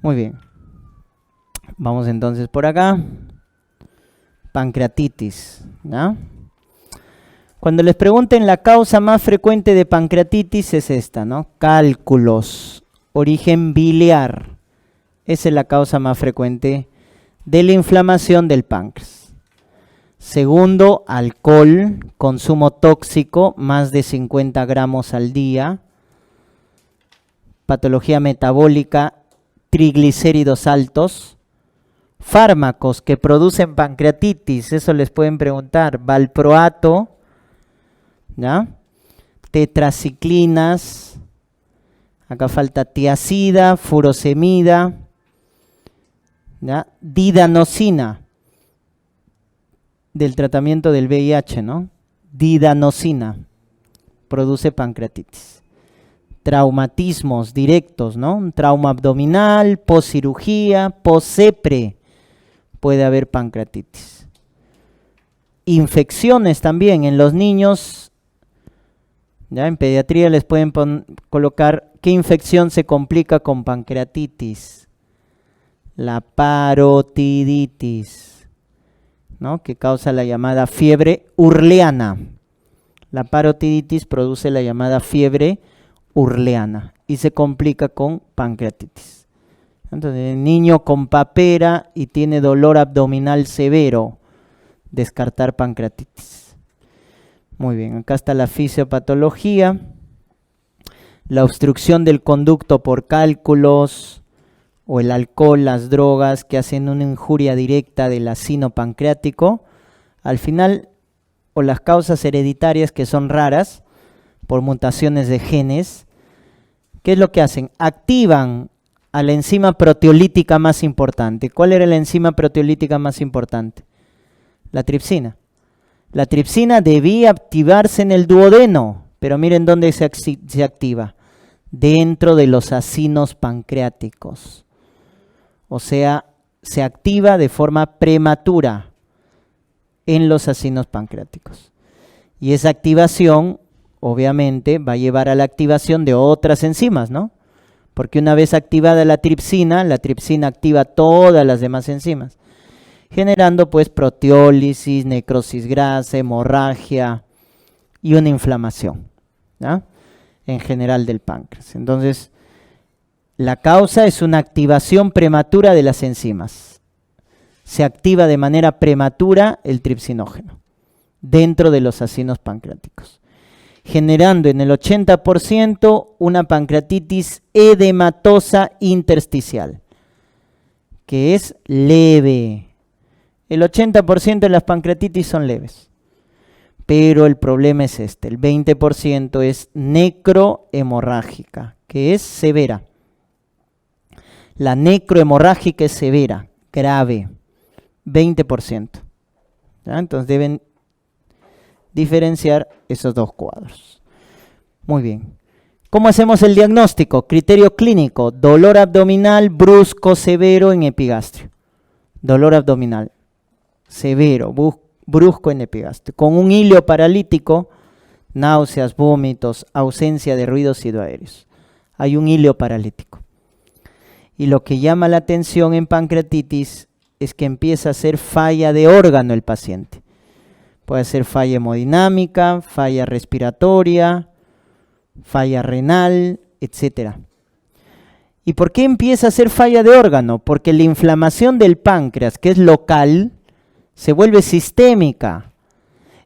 Muy bien. Vamos entonces por acá. Pancreatitis, ¿no? Cuando les pregunten la causa más frecuente de pancreatitis es esta, ¿no? Cálculos, origen biliar. Esa es la causa más frecuente de la inflamación del páncreas. Segundo, alcohol, consumo tóxico, más de 50 gramos al día. Patología metabólica, triglicéridos altos. Fármacos que producen pancreatitis, eso les pueden preguntar. Valproato, ¿ya? Tetraciclinas, acá falta tiacida, furosemida, ¿ya? Didanosina, del tratamiento del VIH, ¿no? Didanosina, produce pancreatitis. Traumatismos directos, ¿no? Un trauma abdominal, poscirugía, posepre, puede haber pancreatitis. Infecciones también en los niños, ya en pediatría les pueden colocar qué infección se complica con pancreatitis. La parotiditis, ¿no? Que causa la llamada fiebre urleana. La parotiditis produce la llamada fiebre urleana y se complica con pancreatitis. Entonces, el niño con papera y tiene dolor abdominal severo, descartar pancreatitis. Muy bien, acá está la fisiopatología, la obstrucción del conducto por cálculos o el alcohol, las drogas que hacen una injuria directa del acino pancreático. Al final, o las causas hereditarias que son raras por mutaciones de genes, ¿qué es lo que hacen? Activan a la enzima proteolítica más importante. ¿Cuál era la enzima proteolítica más importante? La tripsina. La tripsina debía activarse en el duodeno, pero miren dónde se activa. Dentro de los acinos pancreáticos. O sea, se activa de forma prematura en los acinos pancreáticos. Y esa activación, obviamente, va a llevar a la activación de otras enzimas, ¿no? Porque una vez activada la tripsina activa todas las demás enzimas, generando pues proteólisis, necrosis grasa, hemorragia y una inflamación, ¿no? En general del páncreas. Entonces, la causa es una activación prematura de las enzimas. Se activa de manera prematura el tripsinógeno dentro de los acinos pancreáticos, generando en el 80% una pancreatitis edematosa intersticial, que es leve. El 80% de las pancreatitis son leves, pero el problema es este, el 20% es necrohemorrágica, que es severa. La necrohemorrágica es severa, grave, 20%. ¿Ya? Entonces deben diferenciar esos dos cuadros. Muy bien. ¿Cómo hacemos el diagnóstico? Criterio clínico, dolor abdominal brusco, severo en epigastrio. Dolor abdominal severo, brusco en epigastrio. Con un hilo paralítico, náuseas, vómitos, ausencia de ruidos hidroaéreos. Hay un hilo paralítico. Y lo que llama la atención en pancreatitis es que empieza a ser falla de órgano el paciente. Puede ser falla hemodinámica, falla respiratoria, falla renal, etc. ¿Y por qué empieza a ser falla de órgano? Porque la inflamación del páncreas, que es local, se vuelve sistémica.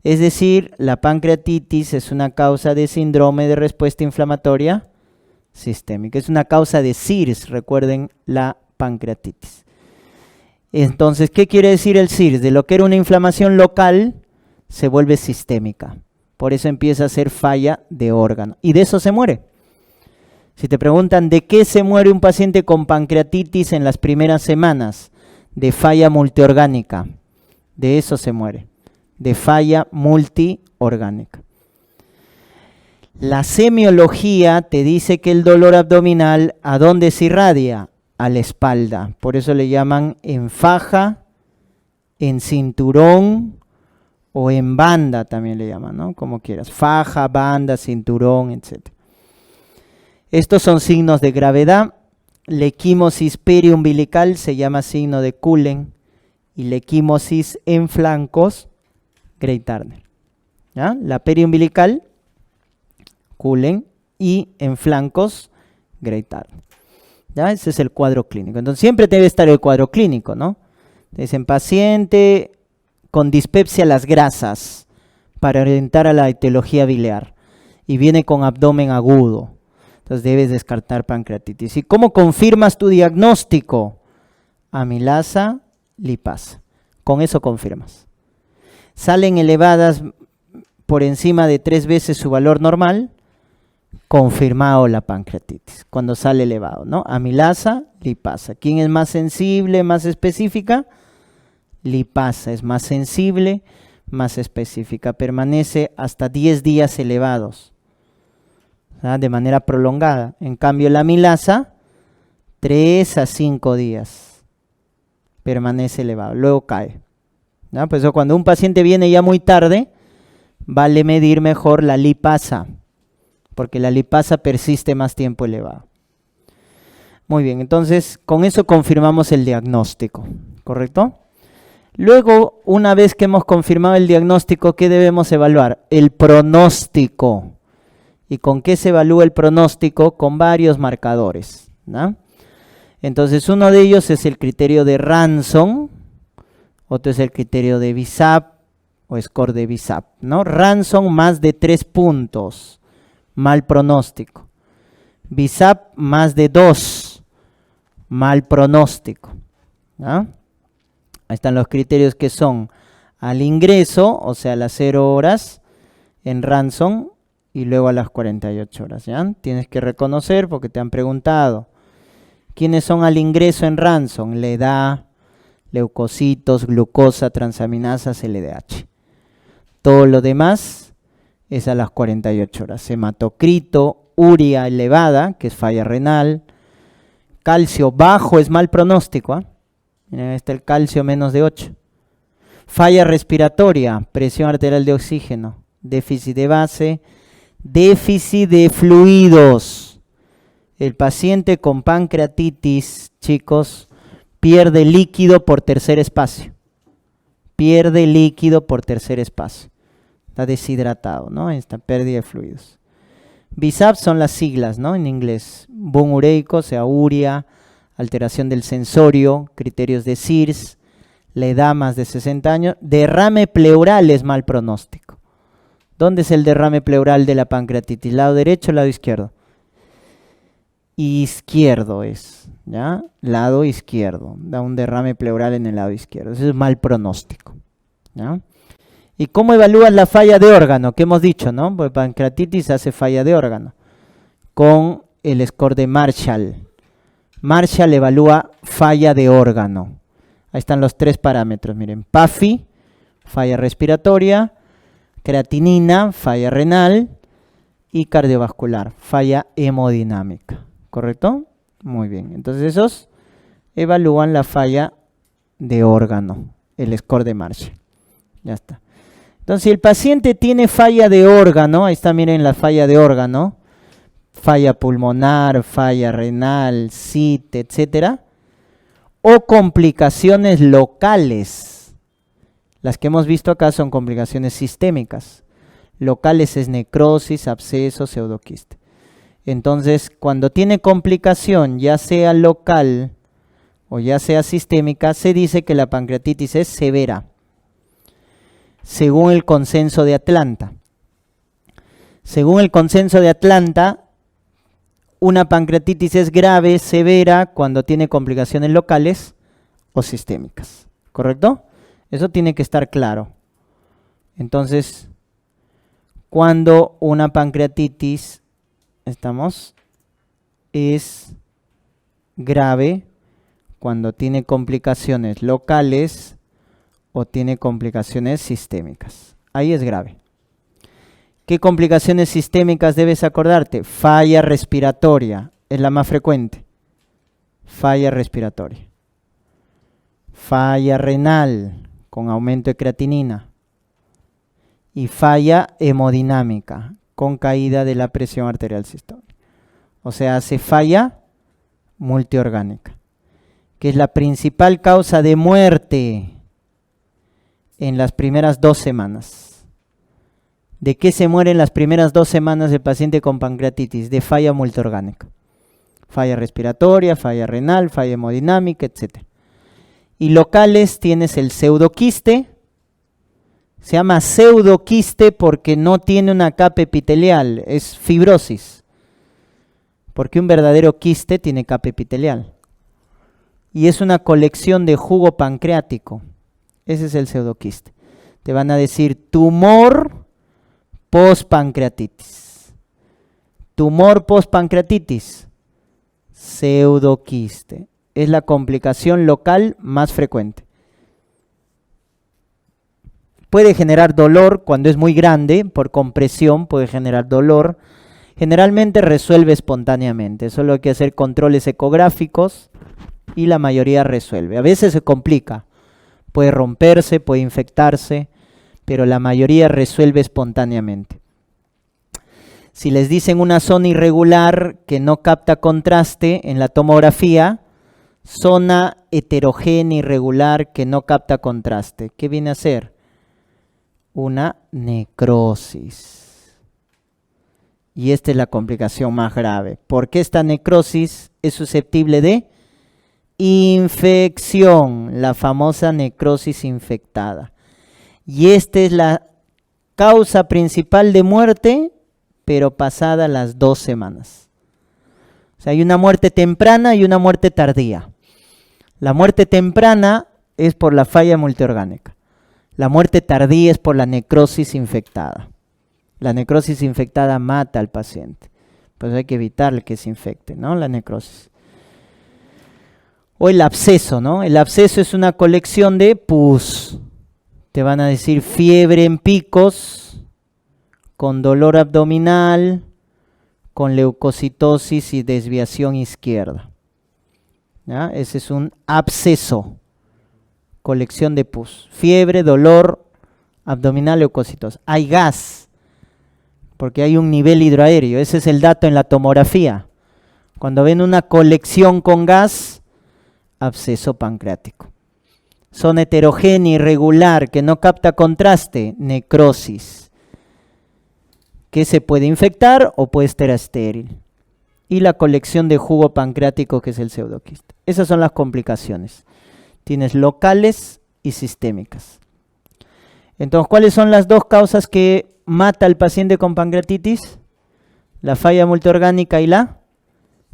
Es decir, la pancreatitis es una causa de síndrome de respuesta inflamatoria sistémica. Es una causa de CIRS, recuerden la pancreatitis. Entonces, ¿qué quiere decir el CIRS? De lo que era una inflamación local, se vuelve sistémica. Por eso empieza a ser falla de órgano. Y de eso se muere. Si te preguntan de qué se muere un paciente con pancreatitis en las primeras semanas, de falla multiorgánica. De eso se muere. De falla multiorgánica. La semiología te dice que el dolor abdominal, ¿a dónde se irradia? A la espalda. Por eso le llaman en faja, en cinturón o en banda también le llaman, ¿no? Como quieras. Faja, banda, cinturón, etc. Estos son signos de gravedad la equimosis periumbilical se llama signo de Cullen y la equimosis en flancos, Grey-Turner. ¿Ya? La periumbilical, Cullen, y en flancos, Grey-Turner. ¿Ya? Ese es el cuadro clínico. Entonces siempre debe estar el cuadro clínico, ¿no? Dicen paciente con dispepsia a las grasas para orientar a la etiología biliar y viene con abdomen agudo. Entonces debes descartar pancreatitis. ¿Y cómo confirmas tu diagnóstico? Amilasa, lipasa. Con eso confirmas. Salen elevadas por encima de 3 veces su valor normal, confirmado la pancreatitis. Cuando sale elevado, ¿no? Amilasa, lipasa. ¿Quién es más sensible, más específica? Lipasa es más sensible, más específica. Permanece hasta 10 días elevados, ¿verdad? De manera prolongada. En cambio, la amilasa, 3 a 5 días. Permanece elevado, luego cae. ¿Ya? Por eso cuando un paciente viene ya muy tarde, vale medir mejor la lipasa, porque la lipasa persiste más tiempo elevado. Muy bien, entonces con eso confirmamos el diagnóstico, ¿correcto? Luego, una vez que hemos confirmado el diagnóstico, ¿qué debemos evaluar? El pronóstico. ¿Y con qué se evalúa el pronóstico? Con varios marcadores, ¿no? Entonces, uno de ellos es el criterio de Ranson, otro es el criterio de BISAP o score de BISAP, ¿no? Ranson más de 3 puntos, mal pronóstico. BISAP más de 2, mal pronóstico, ¿no? Ahí están los criterios que son al ingreso, o sea, a las 0 horas en Ranson y luego a las 48 horas, ¿ya? Tienes que reconocer porque te han preguntado. ¿Quiénes son al ingreso en Ranson? La edad, leucocitos, glucosa, transaminasas, LDH. Todo lo demás es a las 48 horas. Hematocrito, urea elevada, que es falla renal. Calcio bajo es mal pronóstico, ¿eh? Miren, está el calcio menos de 8. Falla respiratoria, presión arterial de oxígeno, déficit de base, déficit de fluidos. El paciente con pancreatitis, chicos, pierde líquido por tercer espacio. Pierde líquido por tercer espacio. Está deshidratado, ¿no? Esta pérdida de fluidos. BISAP son las siglas, ¿no? En inglés. Boom ureico, o sea, urea, alteración del sensorio, criterios de SIRS, la edad más de 60 años. Derrame pleural es mal pronóstico. ¿Dónde es el derrame pleural de la pancreatitis? ¿Lado derecho o lado izquierdo? Izquierdo es, ¿ya? Lado izquierdo. Da un derrame pleural en el lado izquierdo. Eso es mal pronóstico, ¿ya? ¿Y cómo evalúas la falla de órgano? ¿Qué hemos dicho, no? Pues pancreatitis hace falla de órgano. Con el score de Marshall. Marshall evalúa falla de órgano. Ahí están los 3 parámetros, miren. PAFI, falla respiratoria, creatinina, falla renal y cardiovascular, falla hemodinámica. ¿Correcto? Muy bien. Entonces esos evalúan la falla de órgano, el score de Marshall. Ya está. Entonces, si el paciente tiene falla de órgano, ahí está, miren la falla de órgano, falla pulmonar, falla renal, CIT, etcétera, o complicaciones locales. Las que hemos visto acá son complicaciones sistémicas. Locales es necrosis, absceso, pseudoquiste. Entonces, cuando tiene complicación, ya sea local o ya sea sistémica, se dice que la pancreatitis es severa, según el consenso de Atlanta. Según el consenso de Atlanta, una pancreatitis es grave, severa, cuando tiene complicaciones locales o sistémicas. ¿Correcto? Eso tiene que estar claro. Entonces, cuando una pancreatitis es grave, cuando tiene complicaciones locales o tiene complicaciones sistémicas. Ahí es grave. ¿Qué complicaciones sistémicas debes acordarte? Falla respiratoria, es la más frecuente. Falla respiratoria. Falla renal, con aumento de creatinina. Y falla hemodinámica, con caída de la presión arterial sistólica. O sea, hace falla multiorgánica, que es la principal causa de muerte en las primeras 2 semanas. ¿De qué se muere en las primeras 2 semanas el paciente con pancreatitis? De falla multiorgánica. Falla respiratoria, falla renal, falla hemodinámica, etc. Y locales tienes el pseudoquiste. Se llama pseudoquiste porque no tiene una capa epitelial, es fibrosis. Porque un verdadero quiste tiene capa epitelial. Y es una colección de jugo pancreático. Ese es el pseudoquiste. Te van a decir tumor postpancreatitis. Tumor postpancreatitis, pseudoquiste. Es la complicación local más frecuente. Puede generar dolor cuando es muy grande, por compresión puede generar dolor. Generalmente resuelve espontáneamente, solo hay que hacer controles ecográficos y la mayoría resuelve. A veces se complica, puede romperse, puede infectarse, pero la mayoría resuelve espontáneamente. Si les dicen una zona irregular que no capta contraste en la tomografía, zona heterogénea irregular que no capta contraste, ¿qué viene a ser? Una necrosis. Y esta es la complicación más grave. Porque esta necrosis es susceptible de infección, la famosa necrosis infectada. Y esta es la causa principal de muerte, pero pasada las 2 semanas. O sea, hay una muerte temprana y una muerte tardía. La muerte temprana es por la falla multiorgánica. La muerte tardía es por la necrosis infectada. La necrosis infectada mata al paciente. Pues hay que evitar que se infecte, ¿no? La necrosis. O el absceso, ¿no? El absceso es una colección de pus. Te van a decir fiebre en picos, con dolor abdominal, con leucocitosis y desviación izquierda. ¿Ya? Ese es un absceso. Colección de pus. Fiebre, dolor abdominal, leucocitosis. Hay gas, porque hay un nivel hidroaéreo. Ese es el dato en la tomografía. Cuando ven una colección con gas, absceso pancreático. Zona heterogénea, irregular, que no capta contraste, necrosis. Que se puede infectar o puede estar estéril. Y la colección de jugo pancreático, que es el pseudoquiste. Esas son las complicaciones. Tienes locales y sistémicas. Entonces, ¿cuáles son las 2 causas que mata al paciente con pancreatitis? La falla multiorgánica y la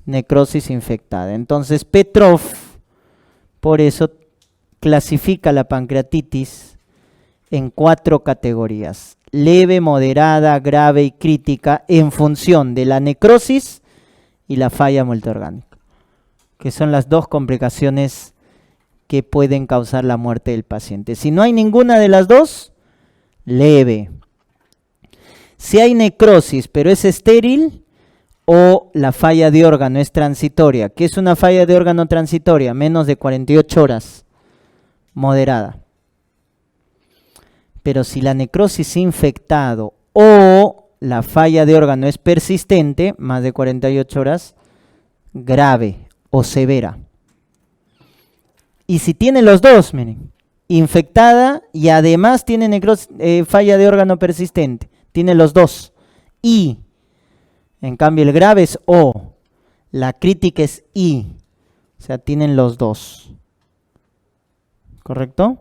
necrosis infectada. Entonces, Petrov, por eso, clasifica la pancreatitis en 4 categorías. Leve, moderada, grave y crítica en función de la necrosis y la falla multiorgánica, que son las 2 complicaciones que pueden causar la muerte del paciente. Si no hay ninguna de las 2, leve. Si hay necrosis, pero es estéril, o la falla de órgano es transitoria. ¿Qué es una falla de órgano transitoria? Menos de 48 horas, moderada. Pero si la necrosis infectado o la falla de órgano es persistente, más de 48 horas, grave o severa. Y si tiene los 2, miren, infectada y además tiene falla de órgano persistente, tiene los 2. Y, en cambio, el grave es O, la crítica es I, o sea, tienen los 2. ¿Correcto?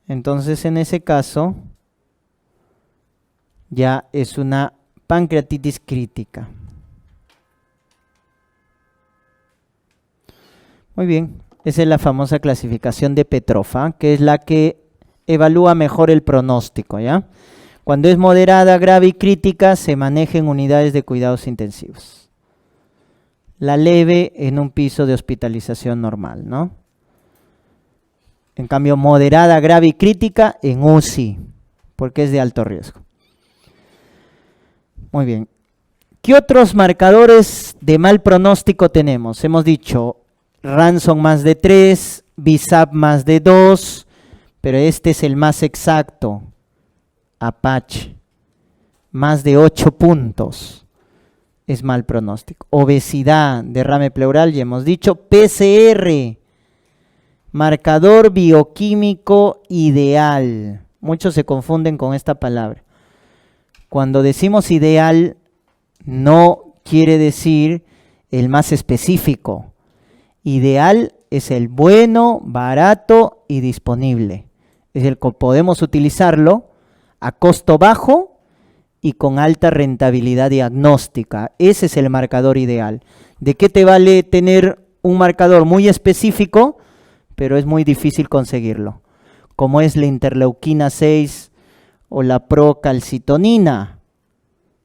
Entonces, en ese caso, ya es una pancreatitis crítica. Muy bien. Esa es la famosa clasificación de Petrov, que es la que evalúa mejor el pronóstico, ¿ya? Cuando es moderada, grave y crítica, se maneja en unidades de cuidados intensivos. La leve en un piso de hospitalización normal, ¿no? En cambio, moderada, grave y crítica en UCI, porque es de alto riesgo. Muy bien. ¿Qué otros marcadores de mal pronóstico tenemos? Hemos dicho Ranson más de 3, BISAP más de 2, pero este es el más exacto, Apache, más de 8 puntos. es mal pronóstico. Obesidad, derrame pleural, ya hemos dicho. PCR, marcador bioquímico ideal. Muchos se confunden con esta palabra. Cuando decimos ideal, no quiere decir el más específico. Ideal es el bueno, barato y disponible. Es el que podemos utilizarlo a costo bajo y con alta rentabilidad diagnóstica. Ese es el marcador ideal. ¿De qué te vale tener un marcador muy específico, pero es muy difícil conseguirlo? Como es la interleuquina 6 o la procalcitonina.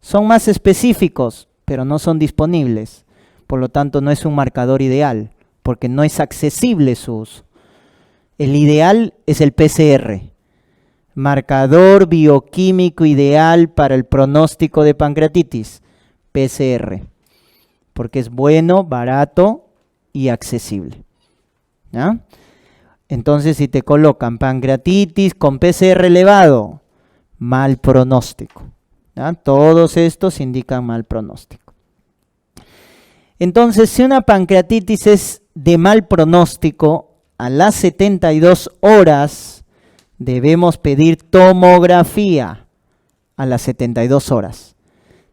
Son más específicos, pero no son disponibles. Por lo tanto, no es un marcador ideal, porque no es accesible su uso. El ideal es el PCR, marcador bioquímico ideal para el pronóstico de pancreatitis, PCR, porque es bueno, barato y accesible. ¿Ya? Entonces, si te colocan pancreatitis con PCR elevado, mal pronóstico. ¿Ya? Todos estos indican mal pronóstico. Entonces, si una pancreatitis es de mal pronóstico, a las 72 horas debemos pedir tomografía. A las 72 horas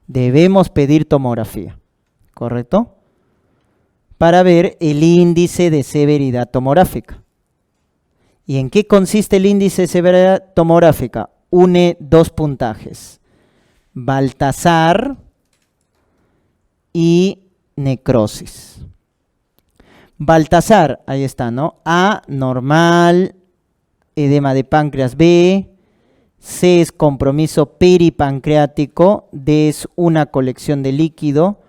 debemos pedir tomografía, ¿correcto? Para ver el índice de severidad tomográfica. ¿Y en qué consiste el índice de severidad tomográfica? Une dos puntajes, Baltasar y necrosis. Baltasar, ahí está, ¿no? A, normal, edema de páncreas B, C es compromiso peripancreático, D es una colección de líquido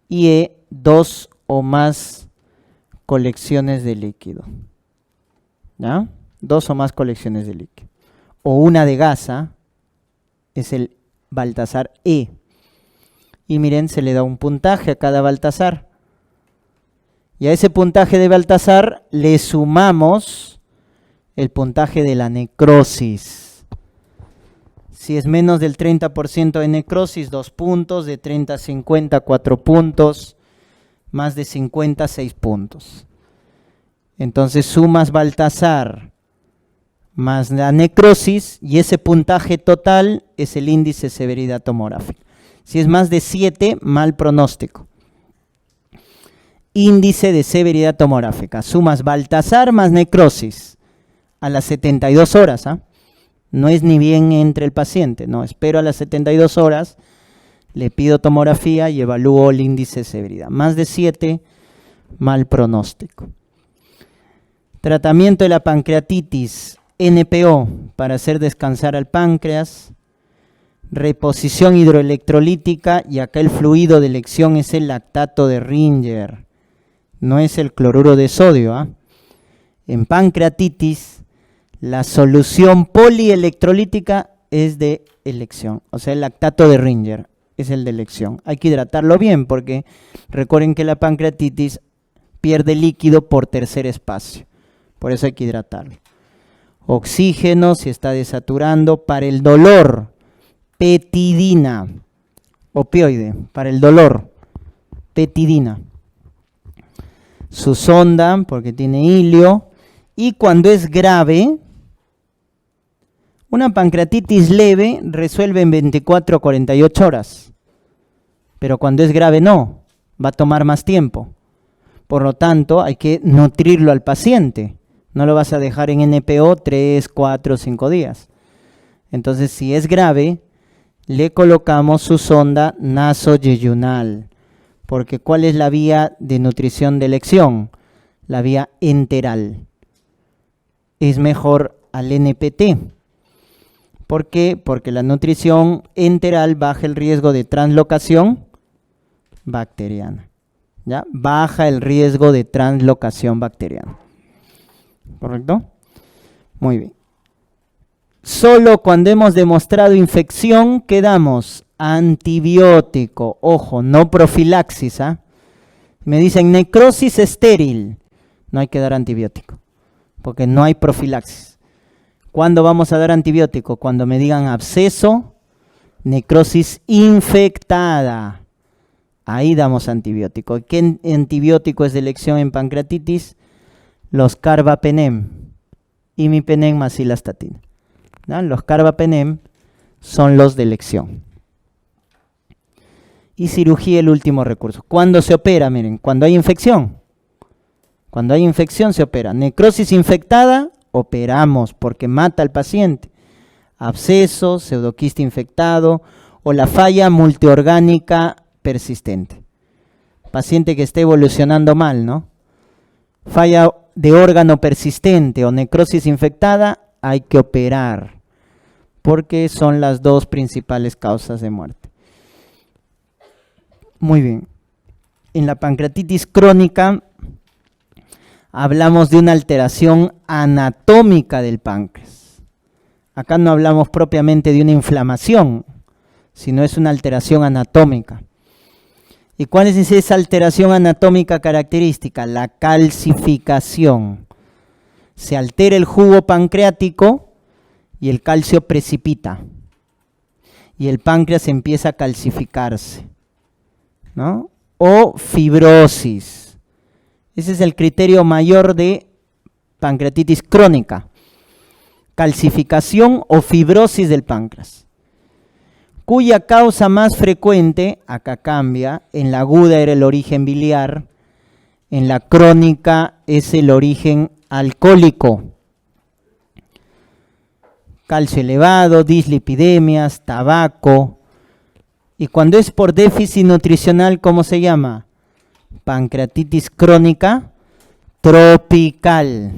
y E, 2 o más colecciones de líquido. ¿Ya? 2 o más colecciones de líquido. O una de gasa, es el Baltasar E. Y miren, se le da un puntaje a cada Baltasar. Y a ese puntaje de Baltasar le sumamos el puntaje de la necrosis. Si es menos del 30% de necrosis, 2 puntos, de 30 a 50, 4 puntos, más de 50, 6 puntos. Entonces sumas Baltasar más la necrosis y ese puntaje total es el índice de severidad tomográfica. Si es más de 7, mal pronóstico. Índice de severidad tomográfica. Sumas Baltasar más necrosis a las 72 horas. ¿Ah? No es ni bien entre el paciente, no, espero a las 72 horas, le pido tomografía y evalúo el índice de severidad. Más de 7, mal pronóstico. Tratamiento de la pancreatitis, NPO, para hacer descansar al páncreas. Reposición hidroelectrolítica, y acá el fluido de elección es el lactato de Ringer, no es el cloruro de sodio. ¿Ah? En pancreatitis, la solución polielectrolítica es de elección, o sea, el lactato de Ringer es el de elección. Hay que hidratarlo bien porque recuerden que la pancreatitis pierde líquido por tercer espacio, por eso hay que hidratarlo. Oxígeno, si está desaturando. Para el dolor, petidina, opioide, para el dolor, petidina. Su sonda, porque tiene hilio. Y cuando es grave, una pancreatitis leve resuelve en 24 a 48 horas. Pero cuando es grave no, va a tomar más tiempo. Por lo tanto, hay que nutrirlo al paciente. No lo vas a dejar en NPO 3, 4, 5 días. Entonces, si es grave, le colocamos su sonda nasoyeyunal. Porque ¿cuál es la vía de nutrición de elección? La vía enteral. Es mejor al NPT. ¿Por qué? Porque la nutrición enteral baja el riesgo de translocación bacteriana. ¿Ya? Baja el riesgo de translocación bacteriana. ¿Correcto? Muy bien. Solo cuando hemos demostrado infección, ¿qué damos? Antibiótico. Ojo, no profilaxis. ¿Ah? Me dicen necrosis estéril. No hay que dar antibiótico, porque no hay profilaxis. ¿Cuándo vamos a dar antibiótico? Cuando me digan absceso, necrosis infectada. ahí damos antibiótico. ¿Qué antibiótico es de elección en pancreatitis? Los carbapenem, imipenem más cilastatina. ¿No? Los carbapenem son los de elección. Y cirugía, el último recurso. ¿Cuándo se opera? Miren, cuando hay infección. Cuando hay infección se opera. Necrosis infectada, operamos porque mata al paciente. Absceso, pseudoquiste infectado o la falla multiorgánica persistente. Paciente que esté evolucionando mal, ¿no? Falla de órgano persistente o necrosis infectada, hay que operar porque son las dos principales causas de muerte. Muy bien. En la pancreatitis crónica hablamos de una alteración anatómica del páncreas. Acá no hablamos propiamente de una inflamación, sino es una alteración anatómica. ¿Y cuál es esa alteración anatómica característica? La calcificación. Se altera el jugo pancreático y el calcio precipita. Y el páncreas empieza a calcificarse, ¿no? O fibrosis. Ese es el criterio mayor de pancreatitis crónica. Calcificación o fibrosis del páncreas, cuya causa más frecuente, acá cambia, en la aguda era el origen biliar, en la crónica es el origen alcohólico. Calcio elevado, dislipidemias, tabaco. Y cuando es por déficit nutricional, ¿cómo se llama? Pancreatitis crónica tropical.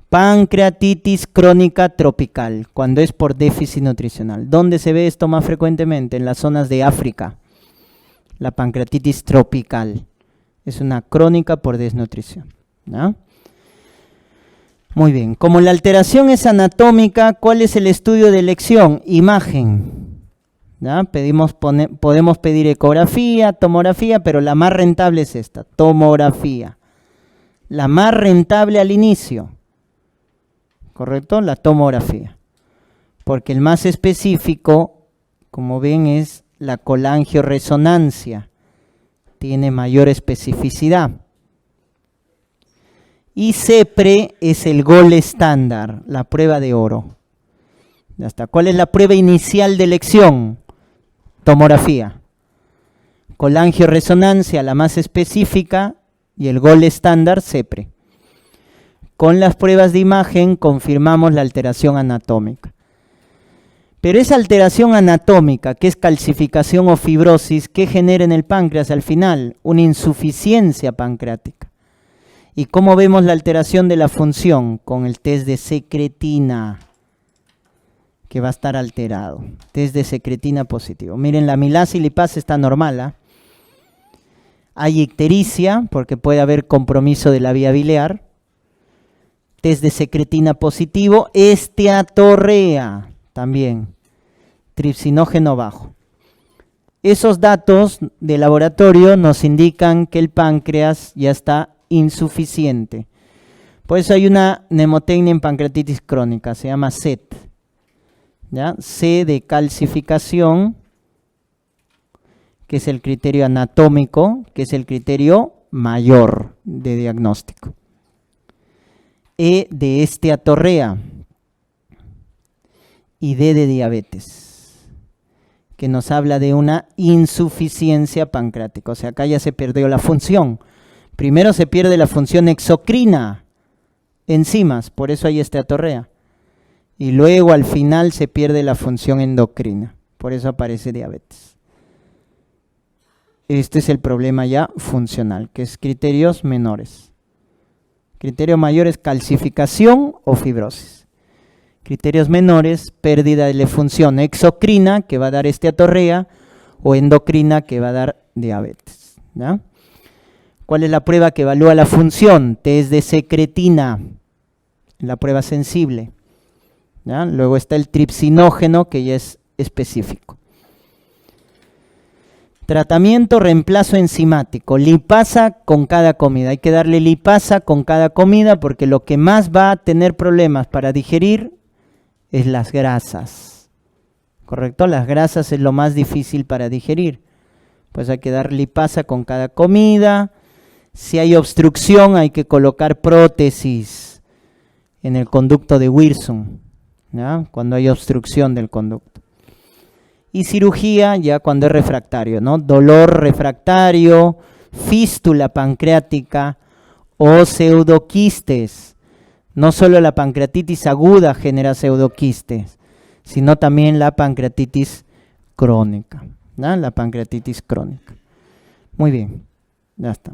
Pancreatitis crónica tropical, cuando es por déficit nutricional. ¿Dónde se ve esto más frecuentemente? En las zonas de África. La pancreatitis tropical. Es una crónica por desnutrición, ¿no? Muy bien. Como la alteración es anatómica, ¿cuál es el estudio de elección? Imagen. ¿Ya? Podemos pedir ecografía, tomografía, pero la más rentable es esta, tomografía. La más rentable al inicio. ¿Correcto? La tomografía. Porque el más específico, como ven, es la colangioresonancia. Tiene mayor especificidad. Y CEPRE es el gold estándar, la prueba de oro. Ya está. ¿Cuál es la prueba inicial de elección? Tomografía. Colangioresonancia, la más específica, y el gold estándar, CEPRE. Con las pruebas de imagen confirmamos la alteración anatómica. Pero esa alteración anatómica, que es calcificación o fibrosis, ¿qué genera en el páncreas al final? Una insuficiencia pancreática. ¿Y cómo vemos la alteración de la función? Con el test de secretina, que va a estar alterado. Test de secretina positivo. Miren, la amilasa y lipasa está normal, ¿eh? Hay ictericia, porque puede haber compromiso de la vía biliar. Test de secretina positivo, esteatorrea también, tripsinógeno bajo. Esos datos de laboratorio nos indican que el páncreas ya está insuficiente. Por eso hay una mnemotecnia en pancreatitis crónica, se llama SET. ¿Ya? C de calcificación, que es el criterio anatómico, que es el criterio mayor de diagnóstico. E de esteatorrea y D de diabetes, que nos habla de una insuficiencia pancreática. O sea, acá ya se perdió la función. Primero se pierde la función exocrina, enzimas, por eso hay esteatorrea. Y luego al final se pierde la función endocrina, por eso aparece diabetes. Este es el problema ya funcional, que es criterios menores. Criterio mayor es calcificación o fibrosis. Criterios menores, pérdida de la función exocrina, que va a dar esteatorrea, o endocrina, que va a dar diabetes. ¿Ya? ¿Cuál es la prueba que evalúa la función? Test de secretina, la prueba sensible. ¿Ya? Luego está el tripsinógeno, que ya es específico. Tratamiento, reemplazo enzimático, lipasa con cada comida. Hay que darle lipasa con cada comida porque lo que más va a tener problemas para digerir es las grasas. ¿Correcto? Las grasas es lo más difícil para digerir. pues hay que dar lipasa con cada comida. Si hay obstrucción, hay que colocar prótesis en el conducto de Wilson, ¿ya? Cuando hay obstrucción del conducto. Y cirugía ya cuando es refractario, ¿no? Dolor refractario, fístula pancreática o pseudoquistes. No solo la pancreatitis aguda genera pseudoquistes, sino también la pancreatitis crónica, ¿no? La pancreatitis crónica. Muy bien, ya está.